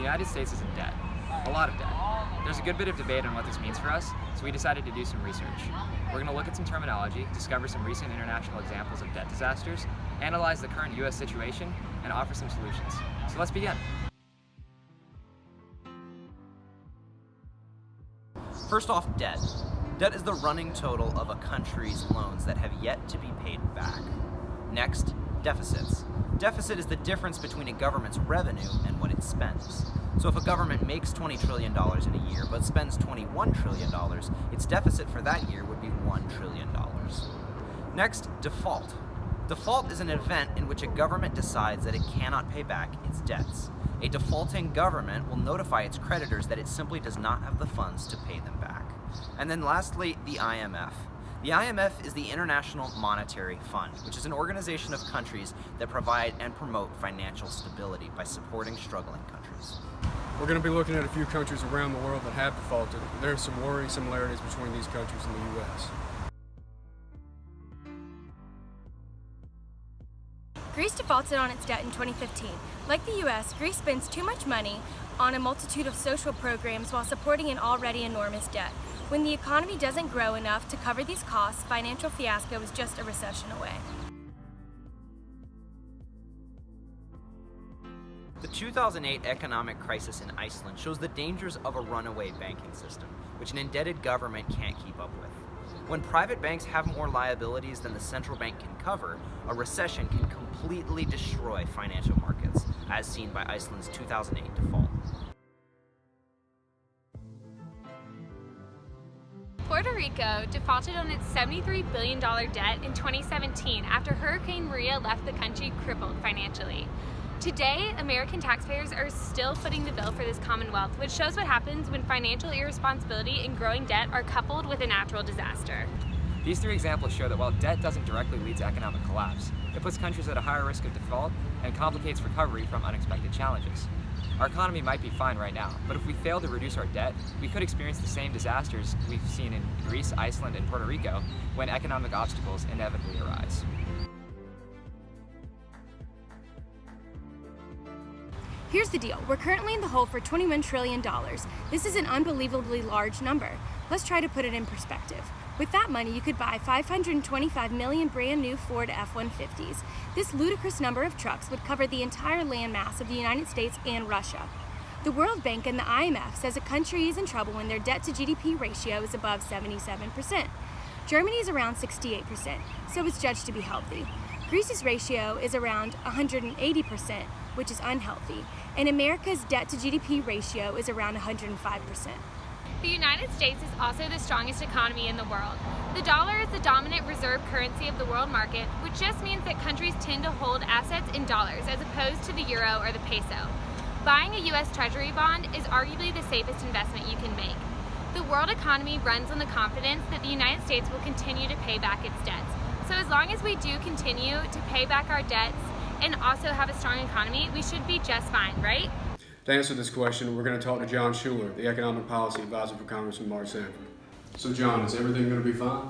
United States is in debt, a lot of debt. There's a good bit of debate on what this means for us, so we decided to do some research. We're going to look at some terminology, discover some recent international examples of debt disasters, analyze the current US situation, and offer some solutions. So let's begin. First off, debt. Debt is the running total of a country's loans that have yet to be paid back. Next, deficits. Deficit is the difference between a government's revenue and what it spends. So if a government makes $20 trillion in a year but spends $21 trillion, its deficit for that year would be $1 trillion. Next, default. Default is an event in which a government decides that it cannot pay back its debts. A defaulting government will notify its creditors that it simply does not have the funds to pay them back. And then lastly, the IMF. The IMF is the International Monetary Fund, which is an organization of countries that provide and promote financial stability by supporting struggling countries. We're going to be looking at a few countries around the world that have defaulted. There are some worrying similarities between these countries and the U.S. Greece defaulted on its debt in 2015. Like the U.S., Greece spends too much money on a multitude of social programs while supporting an already enormous debt. When the economy doesn't grow enough to cover these costs, financial fiasco is just a recession away. The 2008 economic crisis in Iceland shows the dangers of a runaway banking system, which an indebted government can't keep up with. When private banks have more liabilities than the central bank can cover, a recession can completely destroy financial markets, as seen by Iceland's 2008 default. Puerto Rico defaulted on its $73 billion debt in 2017 after Hurricane Maria left the country crippled financially. Today, American taxpayers are still footing the bill for this commonwealth, which shows what happens when financial irresponsibility and growing debt are coupled with a natural disaster. These three examples show that while debt doesn't directly lead to economic collapse, it puts countries at a higher risk of default and complicates recovery from unexpected challenges. Our economy might be fine right now, but if we fail to reduce our debt, we could experience the same disasters we've seen in Greece, Iceland, and Puerto Rico when economic obstacles inevitably arise. Here's the deal. We're currently in the hole for $21 trillion. This is an unbelievably large number. Let's try to put it in perspective. With that money, you could buy 525 million brand new Ford F-150s. This ludicrous number of trucks would cover the entire landmass of the United States and Russia. The World Bank and the IMF says a country is in trouble when their debt to GDP ratio is above 77%. Germany is around 68%, so it's judged to be healthy. Greece's ratio is around 180%, which is unhealthy, and America's debt to GDP ratio is around 105%. The United States is also the strongest economy in the world. The dollar is the dominant reserve currency of the world market, which just means that countries tend to hold assets in dollars as opposed to the euro or the peso. Buying a U.S. Treasury bond is arguably the safest investment you can make. The world economy runs on the confidence that the United States will continue to pay back its debts. So as long as we do continue to pay back our debts and also have a strong economy, we should be just fine, right? To answer this question, we're going to talk to John Schuler, the Economic Policy Advisor for Congressman Mark Sanford. So John, is everything going to be fine?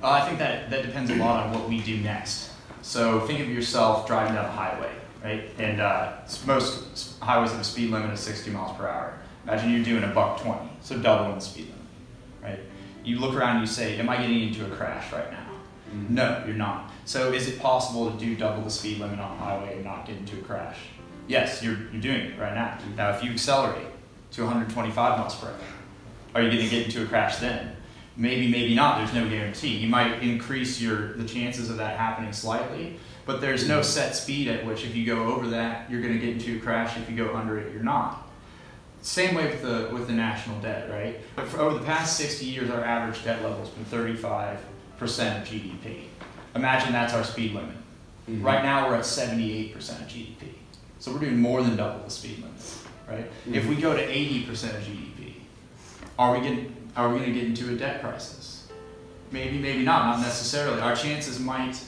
I think that depends a lot on what we do next. So think of yourself driving down a highway, right? And most highways have a speed limit of 60 miles per hour. Imagine you're doing $120, so doubling the speed limit, right? You look around and you say, am I getting into a crash right now? Mm-hmm. No, you're not. So is it possible to do double the speed limit on a highway and not get into a crash? Yes, you're doing it right now. Now, if you accelerate to 125 miles per hour, are you going to get into a crash then? Maybe, maybe not. There's no guarantee. You might increase the chances of that happening slightly, but there's no set speed at which if you go over that, you're going to get into a crash. If you go under it, you're not. Same way with the national debt, right? But for over the past 60 years, our average debt level has been 35% of GDP. Imagine that's our speed limit. Mm-hmm. Right now, we're at 78% of GDP. So we're doing more than double the speed limit, right? Mm-hmm. If we go to 80% of GDP, are we going to get into a debt crisis? Maybe, maybe not necessarily. Our chances might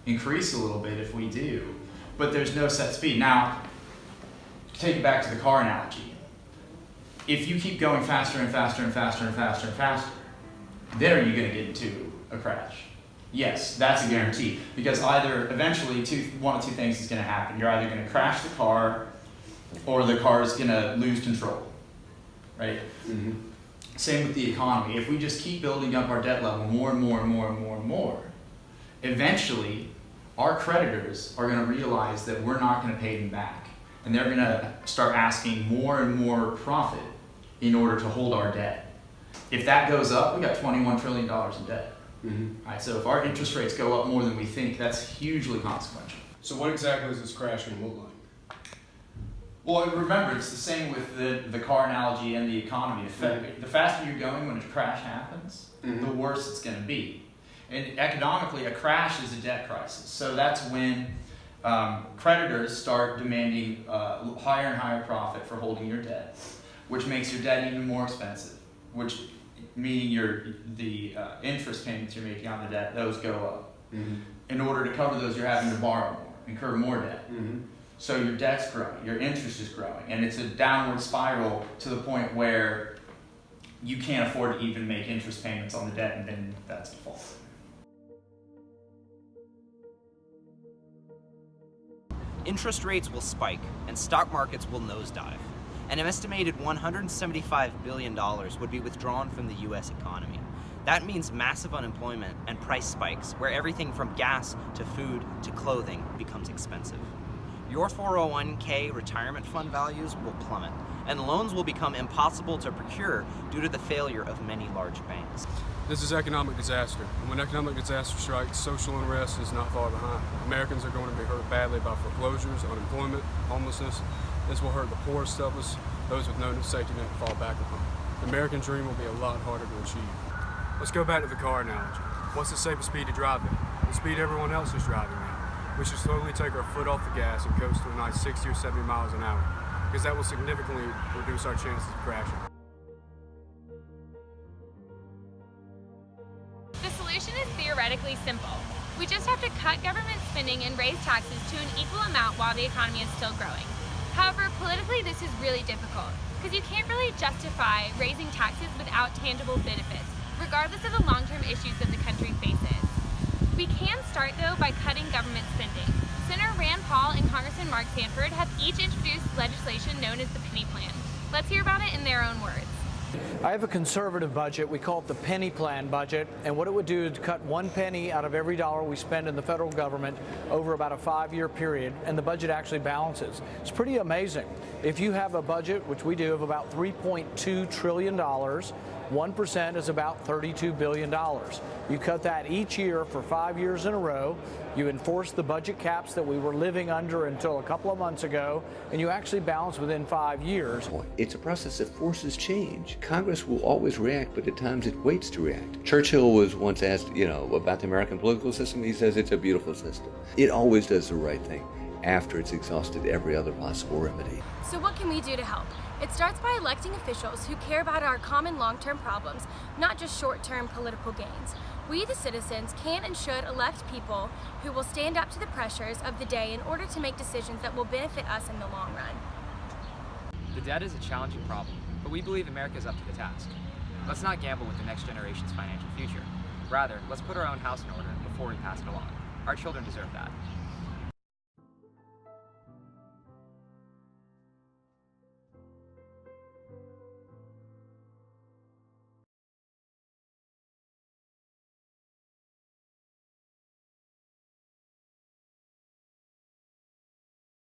increase a little bit if we do, but there's no set speed. Now, take it back to the car analogy. If you keep going faster and faster and faster and faster and faster, then are you going to get into a crash? Yes, that's a guarantee, because either eventually one of two things is going to happen. You're either going to crash the car or the car is gonna lose control, right? Mm-hmm. Same with the economy. If we just keep building up our debt level more and more and more and more and more, eventually our creditors are gonna realize that we're not gonna pay them back. And they're gonna start asking more and more profit in order to hold our debt. If that goes up, we got $21 trillion in debt. Mm-hmm. Right, so if our interest rates go up more than we think, that's hugely consequential. So what exactly is this crash going to look like? Well, remember, it's the same with the car analogy and the economy. The faster you're going when a crash happens, Mhm. the worse it's going to be. And economically, a crash is a debt crisis. So that's when creditors start demanding higher and higher profit for holding your debt, which makes your debt even more expensive, which meaning the interest payments you're making on the debt, those go up. Mm-hmm. In order to cover those, you're having to borrow more, incur more debt. Mm-hmm. So your debt's growing, your interest is growing, and it's a downward spiral to the point where you can't afford to even make interest payments on the debt, and then that's default. Interest rates will spike and stock markets will nosedive. An estimated $175 billion would be withdrawn from the US economy. That means massive unemployment and price spikes where everything from gas to food to clothing becomes expensive. Your 401k retirement fund values will plummet, and loans will become impossible to procure due to the failure of many large banks. This is economic disaster, and when economic disaster strikes, social unrest is not far behind. Americans are going to be hurt badly by foreclosures, unemployment, homelessness. This will hurt the poorest of us, those with no safety net to fall back upon. The American dream will be a lot harder to achieve. Let's go back to the car analogy. What's the safest speed to drive at? The speed everyone else is driving at. We should slowly take our foot off the gas and coast to a nice 60 or 70 miles an hour, because that will significantly reduce our chances of crashing. The solution is theoretically simple. We just have to cut government spending and raise taxes to an equal amount while the economy is still growing. However, politically this is really difficult, because you can't really justify raising taxes without tangible benefits, regardless of the long-term issues that the country faces. We can start, though, by cutting government spending. Senator Rand Paul and Congressman Mark Sanford have each introduced legislation known as the Penny Plan. Let's hear about it in their own words. I have a conservative budget. We call it the penny plan budget. And what it would do is cut 1 penny out of every dollar we spend in the federal government over about a 5-year period. And the budget actually balances. It's pretty amazing. If you have a budget, which we do, of about $3.2 trillion, 1% is about $32 billion. You cut that each year for 5 years in a row. You enforce the budget caps that we were living under until a couple of months ago, and you actually balance within 5 years. It's a process that forces change. Congress will always react, but at times it waits to react. Churchill was once asked, about the American political system. He says it's a beautiful system. It always does the right thing after it's exhausted every other possible remedy. So what can we do to help? It starts by electing officials who care about our common long-term problems, not just short-term political gains. We, the citizens, can and should elect people who will stand up to the pressures of the day in order to make decisions that will benefit us in the long run. The debt is a challenging problem, but we believe America is up to the task. Let's not gamble with the next generation's financial future. Rather, let's put our own house in order before we pass it along. Our children deserve that.